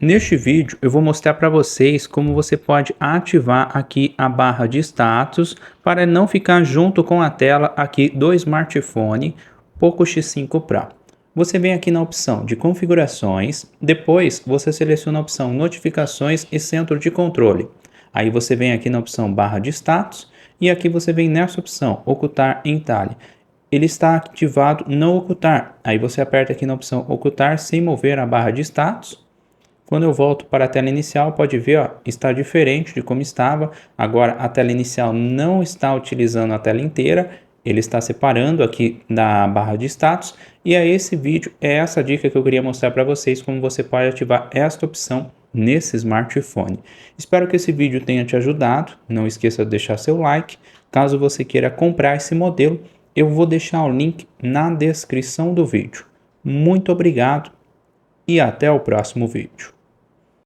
Neste vídeo eu vou mostrar para vocês como você pode ativar aqui a barra de status para não ficar junto com a tela aqui do smartphone Poco X5 Pro. Você vem aqui na opção de configurações, depois você seleciona a opção notificações e centro de controle. Aí você vem aqui na opção barra de status e aqui você vem nessa opção ocultar entalhe. Ele está ativado não ocultar, aí você aperta aqui na opção ocultar sem mover a barra de status. Quando eu volto para a tela inicial, pode ver, ó, está diferente de como estava. Agora a tela inicial não está utilizando a tela inteira, ele está separando aqui da barra de status. E é esse vídeo, é essa dica que eu queria mostrar para vocês, como você pode ativar esta opção nesse smartphone. Espero que esse vídeo tenha te ajudado. Não esqueça de deixar seu like. Caso você queira comprar esse modelo, eu vou deixar o link na descrição do vídeo. Muito obrigado e até o próximo vídeo.